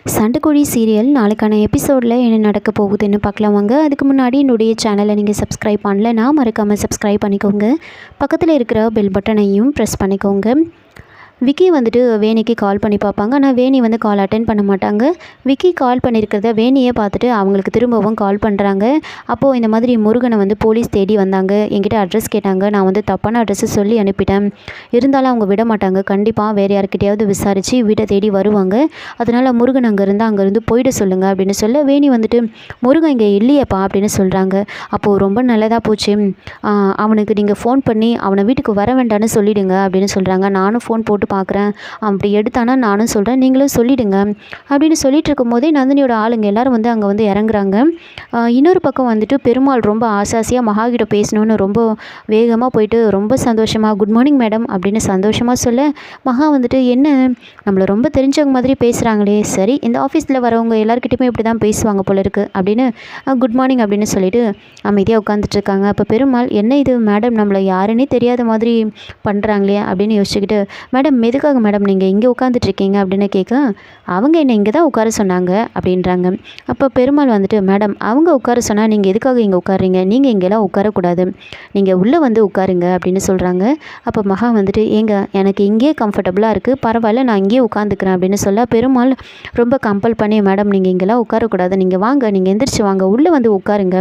சண்டைக்கோழி serial நாளைக்கான எபிசோடில் என்ன நடக்க போகுதுன்னு பார்க்கலாம் வாங்க. அதுக்கு முன்னாடி என்னுடைய சேனலை நீங்கள் சப்ஸ்கிரைப் பண்ணலன்னா மறக்காமல் சப்ஸ்கிரைப் பண்ணிக்கோங்க. பக்கத்தில் இருக்கிற பெல் பட்டனையும் ப்ரெஸ் பண்ணிக்கோங்க. விக்கி வந்துட்டு வேணிக்கு கால் பண்ணி பார்ப்பாங்க. ஆனால் வேணி வந்து கால் அட்டென்ட் பண்ண மாட்டாங்க. விக்கி கால் பண்ணியிருக்கிறத வேணியை பார்த்துட்டு அவங்களுக்கு திரும்பவும் கால் பண்ணுறாங்க. அப்போது இந்த மாதிரி முருகனை வந்து போலீஸ் தேடி வந்தாங்க, என்கிட்ட அட்ரஸ் கேட்டாங்க, நான் வந்து தப்பான அட்ரஸை சொல்லி அனுப்பிட்டேன். இருந்தாலும் அவங்க விட மாட்டாங்க, கண்டிப்பாக வேறு யார்கிட்டையாவது விசாரித்து வீட்டை தேடி வருவாங்க. அதனால் முருகன் அங்கேருந்து போயிட சொல்லுங்கள் அப்படின்னு சொல்ல வேணி வந்துட்டு முருகன் இங்கே இல்லையப்பா அப்படின்னு சொல்கிறாங்க. அப்போது ரொம்ப நல்லதாக போச்சு, அவனுக்கு நீங்கள் ஃபோன் பண்ணி அவனை வீட்டுக்கு வர வேண்டான்னு சொல்லிவிடுங்க அப்படின்னு சொல்கிறாங்க. நானும் ஃபோன் போட்டு பார்க்குறேன், அப்படி எடுத்தானா நானும் சொல்கிறேன், நீங்களும் சொல்லிவிடுங்க அப்படின்னு சொல்லிட்டு இருக்கும்போதே நந்தினியோட ஆளுங்க எல்லோரும் வந்து அங்கே வந்து இறங்குறாங்க. இன்னொரு பக்கம் வந்துட்டு பெருமாள் ரொம்ப ஆசாசியாக மகாகிட்ட பேசணுன்னு ரொம்ப வேகமாக போயிட்டு ரொம்ப சந்தோஷமாக குட் மார்னிங் மேடம் அப்படின்னு சந்தோஷமாக சொல்ல, மகா வந்துட்டு என்ன நம்மளை ரொம்ப தெரிஞ்சவங்க மாதிரி பேசுகிறாங்களே, சரி இந்த ஆஃபீஸில் வரவங்க எல்லாருக்கிட்டையுமே இப்படி தான் பேசுவாங்க போல இருக்குது அப்படின்னு குட் மார்னிங் அப்படின்னு சொல்லிட்டு அமைதியாக உட்காந்துட்ருக்காங்க. அப்போ பெருமாள் என்ன இது மேடம் நம்மளை யாருன்னே தெரியாத மாதிரி பண்ணுறாங்களே அப்படின்னு யோசிச்சுக்கிட்டு, மேடம் எதுக்காக மேடம் நீங்கள் இங்கே உட்காந்துட்ருக்கீங்க அப்படின்னு கேட்க, அவங்க என்னை இங்கே தான் உட்கார சொன்னாங்க அப்படின்றாங்க. அப்போ பெருமாள் வந்துட்டு மேடம் அவங்க உட்கார சொன்னால் நீங்கள் எதுக்காக இங்கே உட்காருறீங்க, நீங்கள் இங்கெல்லாம் உட்காரக்கூடாது, நீங்கள் உள்ளே வந்து உட்காருங்க அப்படின்னு சொல்கிறாங்க. அப்போ மகா வந்துட்டு ஏங்க எனக்கு இங்கேயே கம்ஃபர்டபுளாக இருக்குது, பரவாயில்ல நான் இங்கேயே உட்காந்துக்கிறேன் அப்படின்னு சொல்ல, பெருமாள் ரொம்ப கம்பல் பண்ணி மேடம் நீங்கள் இங்கெல்லாம் உட்காரக்கூடாது, நீங்கள் வாங்க, நீங்கள் எந்திரிச்சு வாங்க, உள்ளே வந்து உட்காருங்க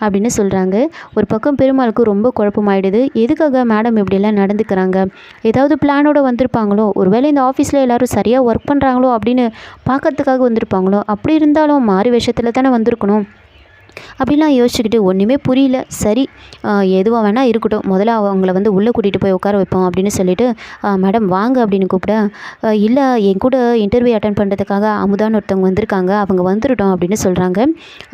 அப்படின்னு சொல்கிறாங்க. ஒரு பக்கம் பெருமாளுக்கு ரொம்ப குழப்பமாயிடுது, எதுக்காக மேடம் இப்படியெல்லாம் நடந்துக்கிறாங்க, ஏதாவது பிளானோட வந்திருப்பாங்களோ, ஒருவேளை இந்த ஆஃபீஸில் எல்லோரும் சரியாக ஒர்க் பண்ணுறாங்களோ அப்படின்னு பார்க்கறதுக்காக வந்திருப்பாங்களோ, அப்படி இருந்தாலும் மாறு வேஷத்தில் தானே வந்திருக்கணும் அப்படிலாம் யோசிச்சுக்கிட்டு ஒன்றுமே புரியல. சரி எதுவாக வேணால் இருக்கட்டும், முதல்ல அவங்கள வந்து உள்ளே கூட்டிகிட்டு போய் உட்கார வைப்போம் அப்படின்னு சொல்லிட்டு மேடம் வாங்க அப்படின்னு கூப்பிட, இல்லை என் கூட இன்டர்வியூ அட்டன் பண்ணுறதுக்காக அமுதான்னு ஒருத்தவங்க வந்திருக்காங்க, அவங்க வந்துருட்டோம் அப்படின்னு சொல்கிறாங்க.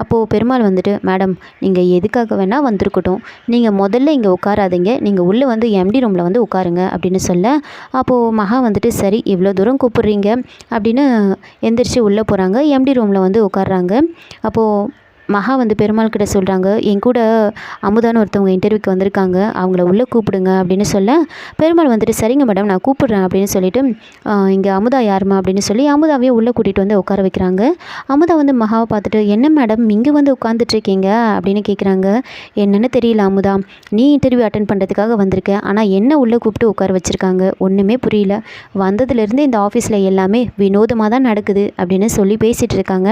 அப்போது பெருமாள் வந்துட்டு மேடம் நீங்கள் எதுக்காக வேணால் வந்திருக்கட்டும், நீங்கள் முதல்ல இங்கே உட்காராதீங்க, நீங்கள் உள்ளே வந்து எம்டி ரூமில் வந்து உட்காருங்க அப்படின்னு சொல்ல, அப்போது மகா வந்துட்டு சரி இவ்வளோ தூரம் கூப்பிட்றீங்க அப்படின்னு எந்திரிச்சு உள்ளே போகிறாங்க. எம்டி ரூமில் வந்து உட்காடுறாங்க. அப்போது மகா வந்து பெருமாள் கிட்ட சொல்கிறாங்க, என் கூட அமுதான்னு ஒருத்தவங்க இன்டர்வியூக்கு வந்திருக்காங்க, அவங்கள உள்ளே கூப்பிடுங்க அப்படின்னு சொல்ல, பெருமாள் வந்துட்டு சரிங்க மேடம் நான் கூப்பிடுறேன் அப்படின்னு சொல்லிட்டு இங்கே அமுதா யாருமா அப்படின்னு சொல்லி அமுதாவையே உள்ளே கூட்டிகிட்டு வந்து உட்கார வைக்கிறாங்க. அமுதா வந்து மகாவை பார்த்துட்டு என்ன மேடம் இங்கே வந்து உட்காந்துட்ருக்கீங்க அப்படின்னு கேட்குறாங்க. என்னென்னு தெரியல அமுதா, நீ இன்டர்வியூ அட்டன் பண்ணுறதுக்காக வந்திருக்க, ஆனால் என்ன உள்ளே கூப்பிட்டு உட்கார வச்சுருக்காங்க, ஒன்றுமே புரியல, வந்ததுலேருந்து இந்த ஆஃபீஸில் எல்லாமே வினோதமாக தான் நடக்குது அப்படின்னு சொல்லி பேசிகிட்டு இருக்காங்க.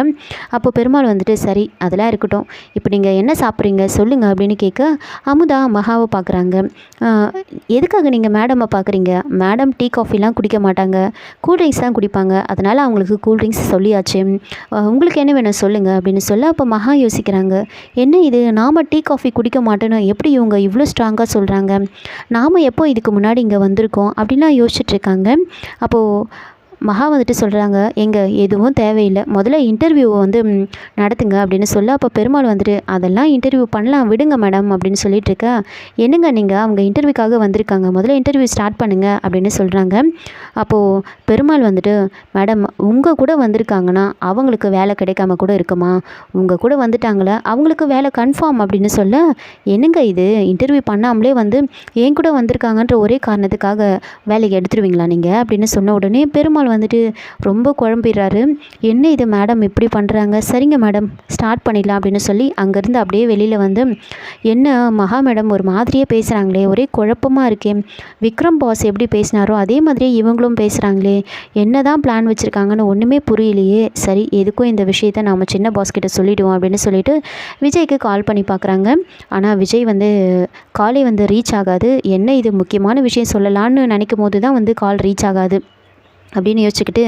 அப்போ பெருமாள் வந்துட்டு சரி அதெல்லாம் இருக்கட்டும், இப்போ நீங்கள் என்ன சாப்பிட்றீங்க சொல்லுங்கள் அப்படின்னு கேட்க, அமுதா மகாவை பார்க்குறாங்க. எதுக்காக நீங்கள் மேடமை பார்க்குறீங்க, மேடம் டீ காஃபிலாம் குடிக்க மாட்டாங்க, கூல்ட்ரிங்க்ஸ் தான் குடிப்பாங்க, அதனால் அவங்களுக்கு கூல்ட்ரிங்க்ஸ் சொல்லியாச்சு, உங்களுக்கு என்ன வேணும் சொல்லுங்கள் அப்படின்னு சொல்ல, அப்போ மகா யோசிக்கிறாங்க, என்ன இது நாம் டீ காஃபி குடிக்க மாட்டேன்னு எப்படி இவங்க இவ்வளோ ஸ்ட்ராங்காக சொல்கிறாங்க, நாம் எப்போ இதுக்கு முன்னாடி இங்கே வந்திருக்கோம் அப்படின்லாம் யோசிச்சுட்ருக்காங்க. அப்போது மகா வந்துட்டு சொல்கிறாங்க, எதுவும் தேவையில்லை, முதல்ல இன்டர்வியூவை வந்து நடத்துங்க அப்படின்னு சொல்ல, அப்போ பெருமாள் வந்துட்டு அதெல்லாம் இன்டர்வியூ பண்ணலாம் விடுங்க மேடம் அப்படின்னு சொல்லிட்டு இருக்க, என்னங்க நீங்கள் அவங்க இன்டர்வியூக்காக வந்திருக்காங்க, முதல்ல இன்டர்வியூ ஸ்டார்ட் பண்ணுங்கள் அப்படின்னு சொல்கிறாங்க. அப்போது பெருமாள் வந்துட்டு மேடம் உங்கள் கூட வந்திருக்காங்கன்னா அவங்களுக்கு வேலை கிடைக்காம கூட இருக்குமா, உங்கள் கூட வந்துட்டாங்களே அவங்களுக்கு வேலை கன்ஃபார்ம் அப்படின்னு சொல்ல, என்னங்க இது இன்டர்வியூ பண்ணாமலே வந்து என் கூட வந்திருக்காங்கன்ற ஒரே காரணத்துக்காக வேலைக்கு எடுத்துருவீங்களா நீங்கள் அப்படின்னு சொன்ன உடனே பெருமாள் வந்துட்டு ரொம்ப குழம்பிடுறாரு. என்ன இது மேடம் இப்படி பண்ணுறாங்க, சரிங்க மேடம் ஸ்டார்ட் பண்ணிடலாம் அப்படின்னு சொல்லி அங்கேருந்து அப்படியே வெளியில் வந்து, என்ன மகா மேடம் ஒரு மாதிரியே பேசுகிறாங்களே, ஒரே குழப்பமாக இருக்கே, விக்ரம் பாஸ் எப்படி பேசினாரோ அதே மாதிரியே இவங்களும் பேசுகிறாங்களே, என்ன தான் பிளான் வச்சுருக்காங்கன்னு ஒன்றுமே புரியலையே, சரி எதுக்கும் இந்த விஷயத்தை நாம் சின்ன பாஸ் கிட்ட சொல்லிவிடுவோம் அப்படின்னு சொல்லிட்டு விஜய்க்கு கால் பண்ணி பார்க்குறாங்க. ஆனால் விஜய் வந்து காலே வந்து ரீச் ஆகாது. என்ன இது முக்கியமான விஷயம் சொல்லலான்னு நினைக்கும் போது தான் வந்து கால் ரீச் ஆகாது அப்படின்னு யோசிச்சுக்கிட்டு,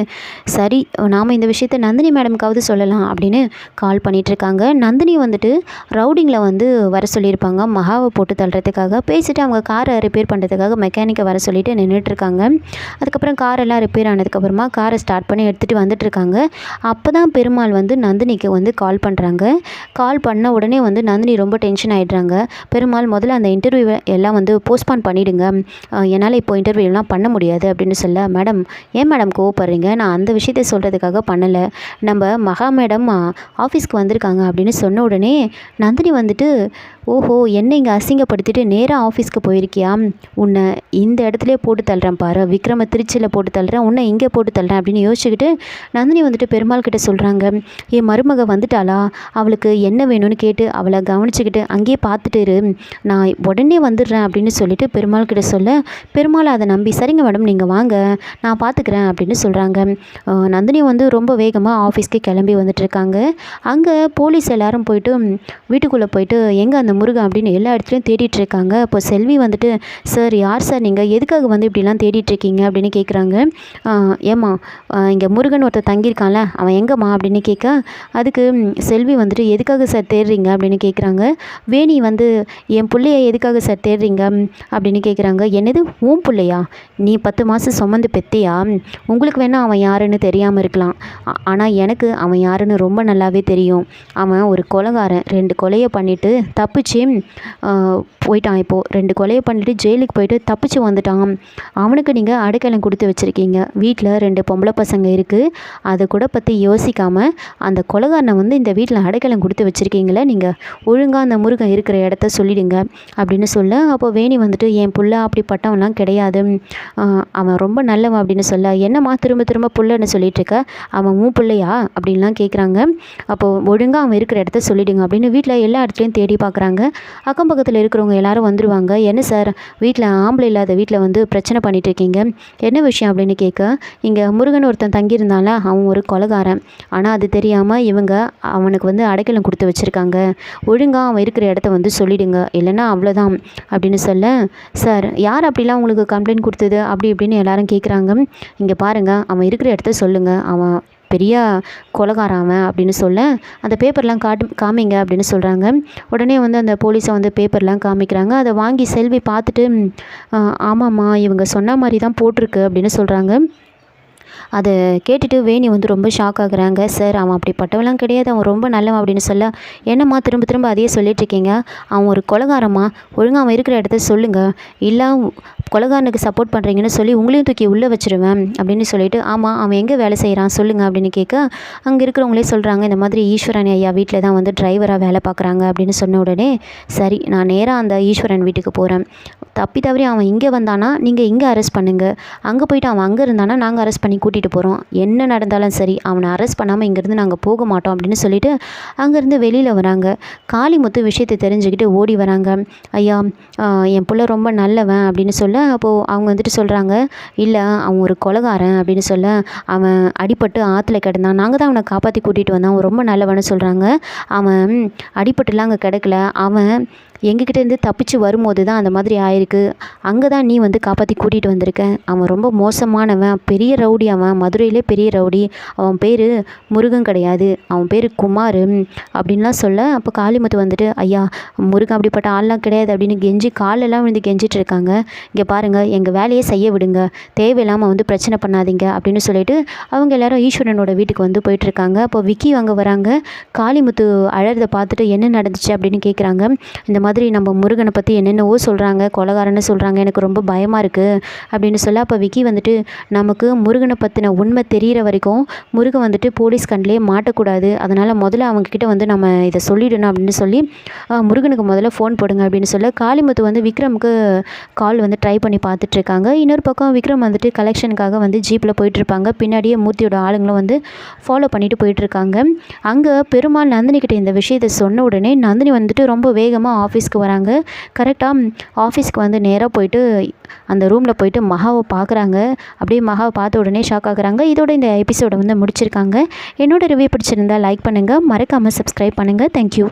சரி நாம் இந்த விஷயத்த நந்தினி மேடமுக்காவது சொல்லலாம் அப்படின்னு கால் பண்ணிகிட்ருக்காங்க. நந்தினி வந்துட்டு ரவுடிங்கில் வந்து வர சொல்லியிருப்பாங்க மகாவை போட்டு தள்ளுறதுக்காக, பேசிவிட்டு அவங்க காரை ரிப்பேர் பண்ணுறதுக்காக மெக்கானிக்கை வர சொல்லிவிட்டு நின்றுட்டுருக்காங்க. அதுக்கப்புறம் காரெல்லாம் ரிப்பேர் ஆனதுக்கப்புறமா காரை ஸ்டார்ட் பண்ணி எடுத்துகிட்டு வந்துட்டுருக்காங்க. அப்போ தான் பெருமாள் வந்து நந்தினிக்கு வந்து கால் பண்ணுறாங்க. கால் பண்ண உடனே வந்து நந்தினி ரொம்ப டென்ஷன் ஆகிடுறாங்க. பெருமாள் முதல்ல அந்த இன்டர்வியூவை எல்லாம் வந்து போஸ்ட்பான் பண்ணிவிடுங்க, என்னால் இப்போ இன்டர்வியூலாம் பண்ண முடியாது அப்படின்னு சொல்ல, மேடம் ஏன் மேடம் கோவப்படுறீங்க? நான் அந்த விஷயத்த சொல்கிறதுக்காக பண்ணலை. நம்ம மகா மேடம் ஆஃபீஸ்க்கு வந்திருக்காங்க அப்படின்னு சொன்ன உடனே நந்தினி வந்துட்டு, ஓஹோ! என்ன இங்கே அசிங்கப்படுத்திட்டு நேராக ஆஃபீஸ்க்கு போயிருக்கியா? உன்னை இந்த இடத்துலயே போட்டு தள்ளுறேன் பாரு, விக்ரம திருச்சியில் போட்டு தள்ளுறேன், உன்னை இங்கே போட்டு தள்ளுறேன் அப்படின்னு யோசிச்சுக்கிட்டு நந்தினி வந்துட்டு பெருமாள் கிட்ட சொல்கிறாங்க, என் மருமக வந்துட்டாளா, அவளுக்கு என்ன வேணும்னு கேட்டு அவளை கவனிச்சுக்கிட்டு அங்கேயே பார்த்துட்டு இரு, நான் உடனே வந்துடுறேன் அப்படின்னு சொல்லிட்டு பெருமாள் கிட்ட சொல்ல, பெருமாள் அதை நம்பி சரிங்க மேடம் நீங்கள் வாங்க நான் பார்த்துக்கிறேன் அப்படின்னு சொல்கிறாங்க. நந்தினி வந்து ரொம்ப வேகமாக ஆஃபீஸ்க்கு கிளம்பி வந்துட்டு இருக்காங்க. அங்கே போலீஸ் எல்லாரும் போயிட்டு வீட்டுக்குள்ளே போயிட்டு எங்கே அந்த முருகன் அப்படின்னு எல்லா இடத்துலையும் தேடிட்டு இருக்காங்க. அப்போ செல்வி வந்துட்டு, சார் யார் சார் நீங்கள், எதுக்காக வந்து இப்படிலாம் தேடிட்டு இருக்கீங்க அப்படின்னு கேட்குறாங்க. ஏம்மா இங்கே முருகன் ஒருத்தர் தங்கியிருக்கான்ல அவன் எங்கம்மா அப்படின்னு கேட்க, அதுக்கு செல்வி வந்துட்டு, எதுக்காக சார் தேடுறீங்க அப்படின்னு கேட்குறாங்க. வேணி வந்து, என் பிள்ளைய எதுக்காக சார் தேடுறீங்க அப்படின்னு கேட்குறாங்க. என்னது உன் பிள்ளையா, நீ 10 மாதம் சுமந்து பெத்தியா, உங்களுக்கு வேணால் அவன் யாருன்னு தெரியாமல் இருக்கலாம், ஆனால் எனக்கு அவன் யாருன்னு ரொம்ப நல்லாவே தெரியும். அவன் ஒரு கொலைகாரன், 2 கொலையை பண்ணிவிட்டு தப்பிச்சு போயிட்டான். இப்போது 2 கொலையை பண்ணிவிட்டு ஜெயிலுக்கு போயிட்டு தப்பிச்சு வந்துட்டான். அவனுக்கு நீங்கள் அடைக்கலம் கொடுத்து வச்சுருக்கீங்க. வீட்டில் 2 பொம்பளை பசங்க இருக்குது, அதை கூட பற்றி யோசிக்காமல் அந்த கொலைகாரனை வந்து இந்த வீட்டில் அடைக்கலம் கொடுத்து வச்சுருக்கீங்களே, நீங்கள் ஒழுங்காக அந்த முருகன் இருக்கிற இடத்த சொல்லிடுங்க அப்படின்னு சொல்ல, அப்போ வேணி வந்துட்டு, என் புள்ள அப்படிப்பட்டவன்லாம் கிடையாது, அவன் ரொம்ப நல்லவன் அப்படின்னு சொல்ல, என்னம்மா திரும்ப திரும்ப புள்ளன்னு சொல்லிட்டு இருக்க, அவன் உன் பிள்ளையா அப்படின்லாம் கேட்குறாங்க. அப்போது ஒழுங்காக அவன் இருக்கிற இடத்த சொல்லிடுங்க அப்படின்னு வீட்டில் எல்லா இடத்துலையும் தேடி பார்க்குறாங்க. அக்கம் பக்கத்தில் இருக்கிறவங்க எல்லாரும் வந்துடுவாங்க. என்ன சார் வீட்டில் ஆம்பளை இல்லாத வீட்டில் வந்து பிரச்சனை பண்ணிட்டு இருக்கீங்க, என்ன விஷயம் அப்படின்னு கேட்க, இங்கே முருகன் ஒருத்தன் தங்கியிருந்தால அவன் ஒரு கொலைகாரன், ஆனால் அது தெரியாமல் இவங்க அவனுக்கு வந்து அடைக்கலம் கொடுத்து வச்சுருக்காங்க, ஒழுங்காக அவன் இருக்கிற இடத்த வந்து சொல்லிடுங்க, இல்லைன்னா அவ்வளோதான் அப்படின்னு சொல்ல, சார் யார் அப்படிலாம் உங்களுக்கு கம்ப்ளைண்ட் கொடுத்தது அப்படி இப்படின்னு எல்லாரும் கேட்குறாங்க. இங்கே பாருங்கள் அவன் இருக்கிற இடத்த சொல்லுங்கள், அவன் பெரிய கொலைகாரன் அவன் அப்படின்னு சொல்ல, அந்த பேப்பர்லாம் காமிங்க அப்படின்னு சொல்கிறாங்க. உடனே வந்து அந்த போலீஸை வந்து பேப்பர்லாம் காமிக்கிறாங்க. அதை வாங்கி செல்வி பார்த்துட்டு, ஆமாம்மா இவங்க சொன்ன மாதிரி தான் போட்டிருக்கு அப்படின்னு சொல்கிறாங்க. அதை கேட்டுட்டு வேணி வந்து ரொம்ப ஷாக் ஆகுறாங்க. சார் அவன் அப்படிப்பட்டவெல்லாம் கிடையாது, அவன் ரொம்ப நல்லவன் அப்படின்னு சொல்ல, என்னம்மா திரும்ப திரும்ப அதையே சொல்லிட்டுருக்கீங்க, அவன் ஒரு கொலைகாரம்மா, ஒழுங்காக அவன் இருக்கிற இடத்த சொல்லுங்கள், இல்லை கொலைகாரனுக்கு சப்போர்ட் பண்ணுறீங்கன்னு சொல்லி உங்களையும் தூக்கி உள்ளே வச்சுருவேன் அப்படின்னு சொல்லிட்டு, ஆமாம் அவன் எங்கே வேலை செய்கிறான் சொல்லுங்கள் அப்படின்னு கேட்க, அங்கே இருக்கிறவங்களே சொல்கிறாங்க, இந்த மாதிரி ஈஸ்வரன் ஐயா வீட்டில் தான் வந்து டிரைவராக வேலை பார்க்குறாங்க அப்படின்னு சொன்ன உடனே, சரி நான் நேராக அந்த ஈஸ்வரன் வீட்டுக்கு போகிறேன், தப்பி தவறி அவன் இங்கே வந்தானா நீங்கள் இங்கே அரெஸ்ட் பண்ணுங்கள், அங்கே போயிட்டு அவன் அங்கே இருந்தானா நாங்கள் அரெஸ்ட் பண்ணி கூட்டிகிட்டு போகிறோம், என்ன நடந்தாலும் சரி அவனை அரெஸ்ட் பண்ணாமல் இங்கேருந்து நாங்கள் போக மாட்டோம் அப்படின்னு சொல்லிட்டு அங்கேருந்து வெளியில் வராங்க. காளிமுத்து விஷயத்தை தெரிஞ்சுக்கிட்டு ஓடி வராங்க. ஐயா என் பிள்ளை ரொம்ப நல்லவன் அப்படின்னு சொல்ல, அப்போது அவங்க வந்துட்டு சொல்கிறாங்க, இல்லை அவன் ஒரு கொலைகாரன் அப்படின்னு சொல்ல, அவன் அடிபட்டு ஆற்றுல கிடந்தான், நாங்கள் தான் அவனை காப்பாற்றி கூட்டிகிட்டு வந்தான், அவன் ரொம்ப நல்லவன்னு சொல்கிறாங்க. அவன் அடிபட்டுலாம் அங்கே கிடக்கல, அவன் எங்ககிட்டேருந்து தப்பிச்சு வரும்போது தான் அந்த மாதிரி ஆயிருக்கு, அங்கே தான் நீ வந்து காப்பாற்றி கூட்டிகிட்டு வந்திருக்க, அவன் ரொம்ப மோசமானவன், பெரிய ரவுடி, அவன் மதுரையிலே பெரிய ரவுடி, அவன் பேர் முருகன் கிடையாது, அவன் பேர் குமார் அப்படின்லாம் சொல்ல, அப்போ காளிமுத்து வந்துட்டு, ஐயா முருகன் அப்படிப்பட்ட ஆள்லாம் கிடையாது அப்படின்னு கெஞ்சி காலெல்லாம் வந்து கெஞ்சிட்டு இருக்காங்க. இங்கே பாருங்கள் எங்கள் வேலையை செய்ய விடுங்க, தேவையில்லாமல் வந்து பிரச்சனை பண்ணாதீங்க அப்படின்னு சொல்லிட்டு அவங்க எல்லாரும் ஈஸ்வரனோட வீட்டுக்கு வந்து போயிட்டுருக்காங்க. அப்போ விக்கி அங்கே வராங்க. காளிமுத்து அழறதை பார்த்துட்டு என்ன நடந்துச்சு அப்படின்னு கேட்குறாங்க. இந்த மாதிரி நம்ம முருகனை பற்றி என்னென்னவோ சொல்கிறாங்க, கொலைகாரன்னு சொல்கிறாங்க, எனக்கு ரொம்ப பயமாக இருக்குது அப்படின்னு சொல்ல, அப்போ விக்கி வந்துட்டு, நமக்கு முருகனை பற்றின உண்மை தெரிகிற வரைக்கும் முருகன் வந்துட்டு போலீஸ் கண்ணிலே மாட்டக்கூடாது, அதனால் முதல்ல அவங்கக்கிட்ட வந்து நம்ம இதை சொல்லிடணும் அப்படின்னு சொல்லி, முருகனுக்கு முதல்ல ஃபோன் போடுங்க அப்படின்னு சொல்ல, காளிமுத்து வந்து விக்ரமுக்கு கால் வந்து ட்ரை பண்ணி பார்த்துட்ருக்காங்க. இன்னொரு பக்கம் விக்ரம் வந்துட்டு கலெக்ஷனுக்காக வந்து ஜீப்பில் போயிட்டுருப்பாங்க. பின்னாடியே மூர்த்தியோட ஆளுங்களும் வந்து ஃபாலோ பண்ணிட்டு போயிட்டுருக்காங்க. அங்கே பெருமாள் நந்தினிக்கிட்ட இந்த விஷயத்தை சொன்ன உடனே நந்தினி வந்துட்டு ரொம்ப வேகமாக ஆஃபீஸ்க்கு வராங்க. கரெக்டாக ஆஃபீஸ்க்கு வந்து நேராக போயிட்டு அந்த ரூமில் போயிட்டு மகாவை பார்க்குறாங்க. அப்படியே மகாவை பார்த்த உடனே ஷாக் ஆகுறாங்க. இதோட இந்த எபிசோடை வந்து முடிச்சிருக்காங்க. என்னோட ரிவ்யூ பிடிச்சிருந்தா லைக் பண்ணுங்கள், மறக்காமல் சப்ஸ்கிரைப் பண்ணுங்கள். தேங்க்யூ.